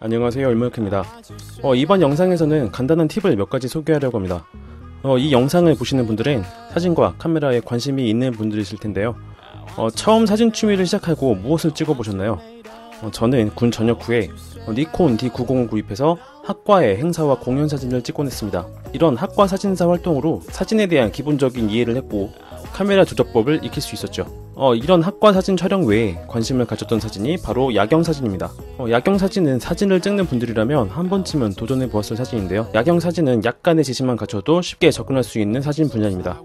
안녕하세요, 얼마역입니다. 이번 영상에서는 간단한 팁을 몇 가지 소개하려고 합니다. 이 영상을 보시는 분들은 사진과 카메라에 관심이 있는 분들이실 텐데요. 처음 사진 취미를 시작하고 무엇을 찍어보셨나요? 저는 군 전역 후에 니콘 D90을 구입해서 학과의 행사와 공연 사진을 찍곤 했습니다. 이런 학과 사진사 활동으로 사진에 대한 기본적인 이해를 했고 카메라 조작법을 익힐 수 있었죠. 이런 학과 사진 촬영 외에 관심을 가졌던 사진이 바로 야경 사진입니다. 야경 사진은 사진을 찍는 분들이라면 한 번쯤은 도전해 보았을 사진인데요. 야경 사진은 약간의 지식만 갖춰도 쉽게 접근할 수 있는 사진 분야입니다.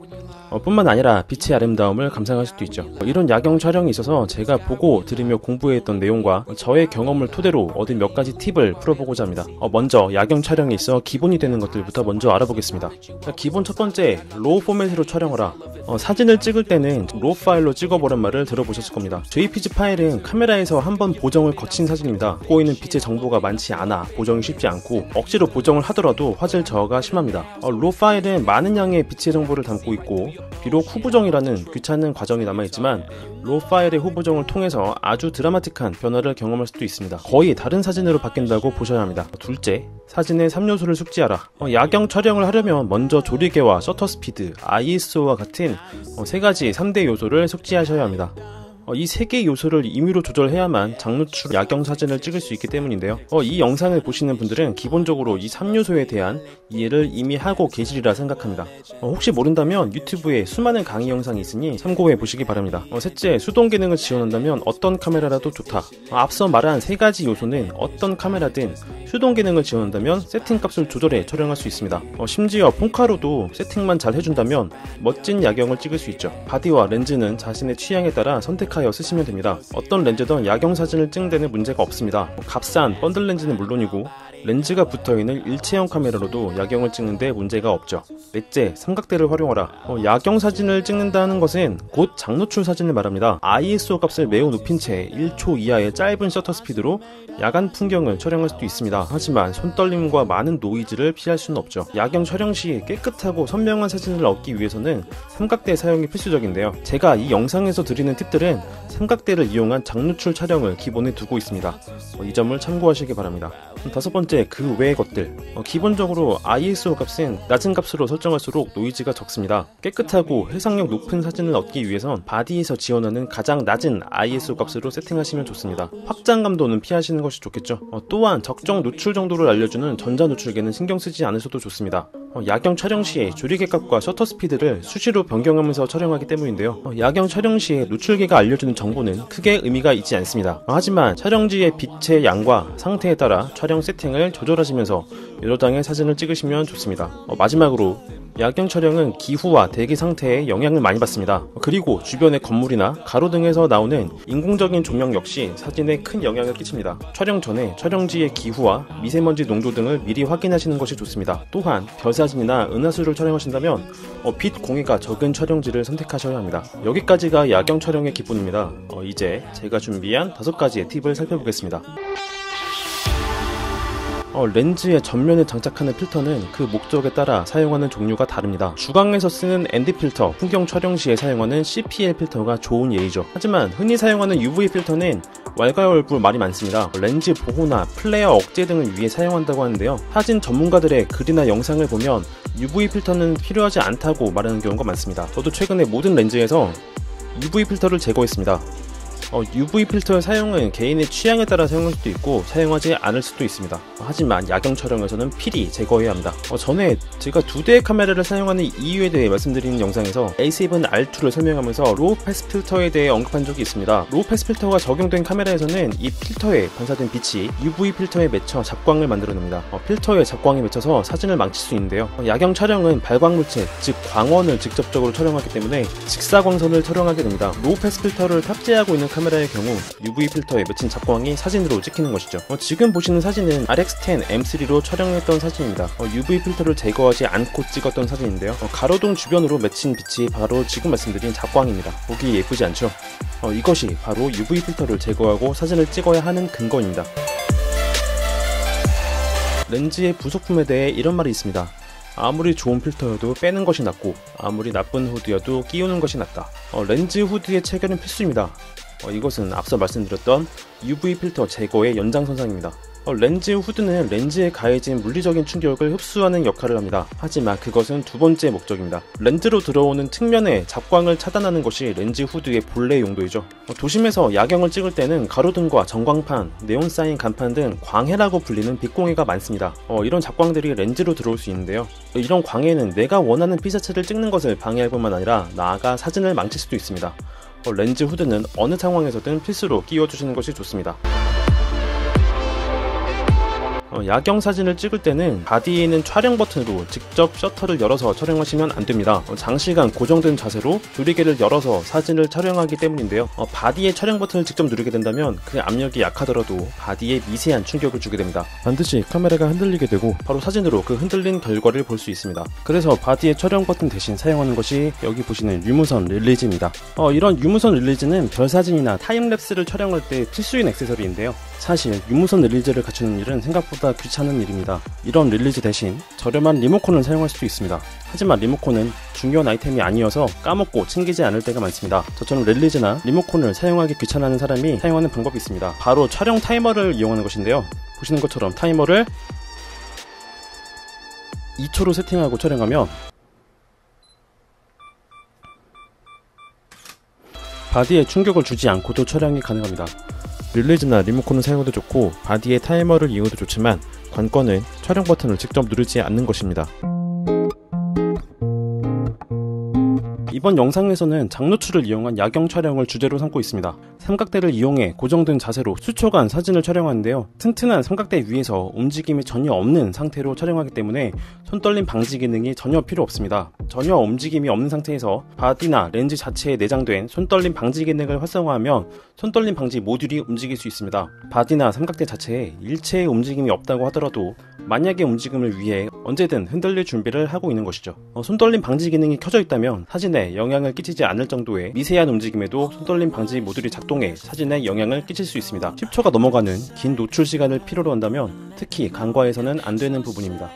뿐만 아니라 빛의 아름다움을 감상할 수도 있죠. 이런 야경 촬영에 있어서 제가 보고 들으며 공부했던 내용과 저의 경험을 토대로 얻은 몇 가지 팁을 풀어보고자 합니다. 먼저 야경 촬영에 있어 기본이 되는 것들부터 먼저 알아보겠습니다. 기본 첫 번째, 로우 포맷으로 촬영하라. 사진을 찍을 때는 로우 파일로 찍어보란 말을 들어보셨을 겁니다. JPG 파일은 카메라에서 한번 보정을 거친 사진입니다. 보이는 빛의 정보가 많지 않아 보정이 쉽지 않고 억지로 보정을 하더라도 화질 저하가 심합니다. 로우 파일은 많은 양의 빛의 정보를 담고 있고 비록 후보정이라는 귀찮은 과정이 남아있지만 로우 파일의 후보정을 통해서 아주 드라마틱한 변화를 경험할 수도 있습니다. 거의 다른 사진으로 바뀐다고 보셔야 합니다. 둘째, 사진의 3요소를 숙지하라. 야경 촬영을 하려면 먼저 조리개와 셔터 스피드, ISO와 같은 3가지 3대 요소를 숙지하셔야 합니다. 이 3개의 요소를 임의로 조절해야만 장노출 야경 사진을 찍을 수 있기 때문인데요. 이 영상을 보시는 분들은 기본적으로 이 3요소에 대한 이해를 이미 하고 계시리라 생각합니다. 혹시 모른다면 유튜브에 수많은 강의 영상이 있으니 참고해 보시기 바랍니다. 셋째, 수동 기능을 지원한다면 어떤 카메라라도 좋다. 앞서 말한 3가지 요소는 어떤 카메라든 수동 기능을 지원한다면 세팅 값을 조절해 촬영할 수 있습니다. 심지어 폰카로도 세팅만 잘 해준다면 멋진 야경을 찍을 수 있죠. 바디와 렌즈는 자신의 취향에 따라 선택하여 쓰시면 됩니다. 어떤 렌즈든 야경 사진을 찍는 데는 문제가 없습니다. 값싼 번들 렌즈는 물론이고 렌즈가 붙어있는 일체형 카메라로도 야경을 찍는데 문제가 없죠. 넷째, 삼각대를 활용하라. 야경 사진을 찍는다는 것은 곧 장노출 사진을 말합니다. ISO 값을 매우 높인 채 1초 이하의 짧은 셔터 스피드로 야간 풍경을 촬영할 수도 있습니다. 하지만 손떨림과 많은 노이즈를 피할 수는 없죠. 야경 촬영 시 깨끗하고 선명한 사진을 얻기 위해서는 삼각대 사용이 필수적인데요. 제가 이 영상에서 드리는 팁들은 삼각대를 이용한 장노출 촬영을 기본에 두고 있습니다. 이 점을 참고하시기 바랍니다. 다섯 번째, 그 외의 것들. 기본적으로 ISO 값은 낮은 값으로 설정할수록 노이즈가 적습니다. 깨끗하고 해상력 높은 사진을 얻기 위해선 바디에서 지원하는 가장 낮은 ISO 값으로 세팅하시면 좋습니다. 확장 감도는 피하시는 것이 좋겠죠. 또한 적정 노출 정도를 알려주는 전자 노출계는 신경 쓰지 않으셔도 좋습니다. 야경 촬영 시에 조리개 값과 셔터 스피드를 수시로 변경하면서 촬영하기 때문인데요. 야경 촬영 시에 노출계가 알려주는 정보는 크게 의미가 있지 않습니다. 하지만 촬영지의 빛의 양과 상태에 따라 촬영 세팅을 조절하시면서 여러 장의 사진을 찍으시면 좋습니다. 마지막으로 야경 촬영은 기후와 대기 상태에 영향을 많이 받습니다. 그리고 주변의 건물이나 가로등에서 나오는 인공적인 조명 역시 사진에 큰 영향을 끼칩니다. 촬영 전에 촬영지의 기후와 미세먼지 농도 등을 미리 확인하시는 것이 좋습니다. 또한 별사진이나 은하수를 촬영하신다면 빛 공해가 적은 촬영지를 선택하셔야 합니다. 여기까지가 야경 촬영의 기본입니다. 이제 제가 준비한 5가지의 팁을 살펴보겠습니다. 렌즈의 전면에 장착하는 필터는 그 목적에 따라 사용하는 종류가 다릅니다. 주광에서 쓰는 ND 필터, 풍경 촬영 시에 사용하는 CPL 필터가 좋은 예이죠. 하지만 흔히 사용하는 UV 필터는 왈가왈부 말이 많습니다. 렌즈 보호나 플레어 억제 등을 위해 사용한다고 하는데요. 사진 전문가들의 글이나 영상을 보면 UV 필터는 필요하지 않다고 말하는 경우가 많습니다. 저도 최근에 모든 렌즈에서 UV 필터를 제거했습니다. UV 필터의 사용은 개인의 취향에 따라 사용할 수도 있고 사용하지 않을 수도 있습니다. 하지만 야경 촬영에서는 필히 제거해야 합니다. 전에 제가 2대의 카메라를 사용하는 이유에 대해 말씀드리는 영상에서 A7R2를 설명하면서 로우 패스 필터에 대해 언급한 적이 있습니다. 로우 패스 필터가 적용된 카메라에서는 이 필터에 반사된 빛이 UV 필터에 맺혀 잡광을 만들어냅니다. 필터에 잡광이 맺혀서 사진을 망칠 수 있는데요. 야경 촬영은 발광물체, 즉 광원을 직접적으로 촬영하기 때문에 직사광선을 촬영하게 됩니다. 로우 패스 필터를 탑재하고 있는 카메라의 경우 UV 필터에 맺힌 잡광이 사진으로 찍히는 것이죠. 지금 보시는 사진은 RX10 M3로 촬영했던 사진입니다. UV 필터를 제거하지 않고 찍었던 사진인데요. 가로등 주변으로 맺힌 빛이 바로 지금 말씀드린 잡광입니다. 보기 예쁘지 않죠? 이것이 바로 UV 필터를 제거하고 사진을 찍어야 하는 근거입니다. 렌즈의 부속품에 대해 이런 말이 있습니다. 아무리 좋은 필터여도 빼는 것이 낫고 아무리 나쁜 후드여도 끼우는 것이 낫다. 렌즈 후드의 체결은 필수입니다. 이것은 앞서 말씀드렸던 UV 필터 제거의 연장선상입니다. 렌즈 후드는 렌즈에 가해진 물리적인 충격을 흡수하는 역할을 합니다. 하지만 그것은 두 번째 목적입니다. 렌즈로 들어오는 측면의 잡광을 차단하는 것이 렌즈 후드의 본래 용도이죠. 도심에서 야경을 찍을 때는 가로등과 전광판, 네온사인 간판 등 광해라고 불리는 빛공해가 많습니다. 이런 잡광들이 렌즈로 들어올 수 있는데요. 이런 광해는 내가 원하는 피사체를 찍는 것을 방해할 뿐만 아니라 나아가 사진을 망칠 수도 있습니다. 렌즈 후드는 어느 상황에서든 필수로 끼워주시는 것이 좋습니다. 야경 사진을 찍을 때는 바디에 있는 촬영 버튼으로 직접 셔터를 열어서 촬영하시면 안됩니다. 장시간 고정된 자세로 조리개를 열어서 사진을 촬영하기 때문인데요. 바디에 촬영 버튼을 직접 누르게 된다면 그 압력이 약하더라도 바디에 미세한 충격을 주게 됩니다. 반드시 카메라가 흔들리게 되고 바로 사진으로 그 흔들린 결과를 볼 수 있습니다. 그래서 바디에 촬영 버튼 대신 사용하는 것이 여기 보시는 유무선 릴리즈입니다. 이런 유무선 릴리즈는 별사진이나 타임랩스를 촬영할 때 필수인 액세서리인데요. 사실 유무선 릴리즈를 갖추는 일은 생각보다 귀찮은 일입니다. 이런 릴리즈 대신 저렴한 리모컨을 사용할 수도 있습니다. 하지만 리모컨은 중요한 아이템이 아니어서 까먹고 챙기지 않을 때가 많습니다. 저처럼 릴리즈나 리모컨을 사용하기 귀찮아하는 사람이 사용하는 방법이 있습니다. 바로 촬영 타이머를 이용하는 것인데요. 보시는 것처럼 타이머를 2초로 세팅하고 촬영하면 바디에 충격을 주지 않고도 촬영이 가능합니다. 릴리즈나 리모컨을 사용해도 좋고 바디에 타이머를 이용해도 좋지만 관건은 촬영 버튼을 직접 누르지 않는 것입니다. 이번 영상에서는 장노출을 이용한 야경 촬영을 주제로 삼고 있습니다. 삼각대를 이용해 고정된 자세로 수초간 사진을 촬영하는데요. 튼튼한 삼각대 위에서 움직임이 전혀 없는 상태로 촬영하기 때문에 손떨림 방지 기능이 전혀 필요 없습니다. 전혀 움직임이 없는 상태에서 바디나 렌즈 자체에 내장된 손떨림 방지 기능을 활성화하면 손떨림 방지 모듈이 움직일 수 있습니다. 바디나 삼각대 자체에 일체의 움직임이 없다고 하더라도 만약의 움직임을 위해 언제든 흔들릴 준비를 하고 있는 것이죠. 손떨림 방지 기능이 켜져 있다면 사진에 영향을 끼치지 않을 정도의 미세한 움직임에도 손떨림 방지 모듈이 작동해 사진에 영향을 끼칠 수 있습니다. 10초가 넘어가는 긴 노출 시간을 필요로 한다면 특히 간과해서는 안 되는 부분입니다.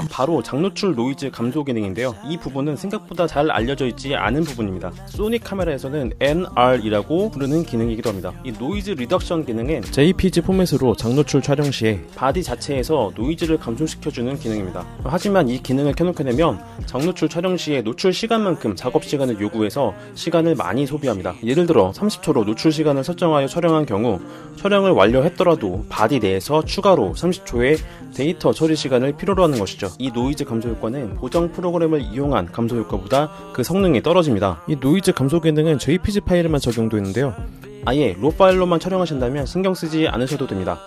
바로 장노출 노이즈 감소 기능인데요. 이 부분은 생각보다 잘 알려져 있지 않은 부분입니다. 소니 카메라에서는 NR이라고 부르는 기능이기도 합니다. 이 노이즈 리덕션 기능은 JPG 포맷으로 장노출 촬영 시에 바디 자체에서 노이즈를 감소시켜주는 기능입니다. 하지만 이 기능을 켜놓게 되면 장노출 촬영 시에 노출 시간만큼 작업 시간을 요구해서 시간을 많이 소비합니다. 예를 들어 30초로 노출 시간을 설정하여 촬영한 경우 촬영을 완료했더라도 바디 내에서 추가로 30초의 데이터 처리 시간을 필요로 하는 것이죠. 이 노이즈 감소 효과는 보정 프로그램을 이용한 감소 효과보다 그 성능이 떨어집니다. 이 노이즈 감소 기능은 JPG 파일에만 적용되는데요. 아예 로 파일로만 촬영하신다면 신경 쓰지 않으셔도 됩니다.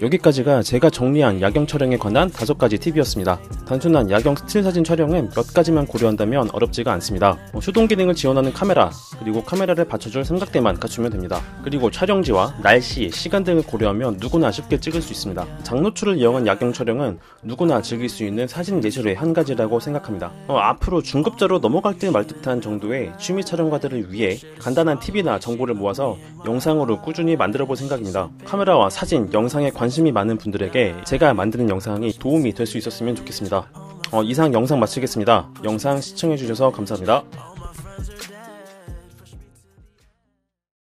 여기까지가 제가 정리한 야경 촬영에 관한 5가지 팁이었습니다. 단순한 야경 스틸 사진 촬영은 몇 가지만 고려한다면 어렵지가 않습니다. 수동 기능을 지원하는 카메라, 그리고 카메라를 받쳐줄 삼각대만 갖추면 됩니다. 그리고 촬영지와 날씨, 시간 등을 고려하면 누구나 쉽게 찍을 수 있습니다. 장노출을 이용한 야경 촬영은 누구나 즐길 수 있는 사진 예술의 한 가지라고 생각합니다. 앞으로 중급자로 넘어갈 듯 말 듯한 정도의 취미 촬영가들을 위해 간단한 팁이나 정보를 모아서 영상으로 꾸준히 만들어 볼 생각입니다. 카메라와 사진, 영상에 관심이 많은 분들에게 제가 만드는 영상이 도움이 될 수 있었으면 좋겠습니다. 이상 영상 마치겠습니다. 영상 시청해주셔서 감사합니다.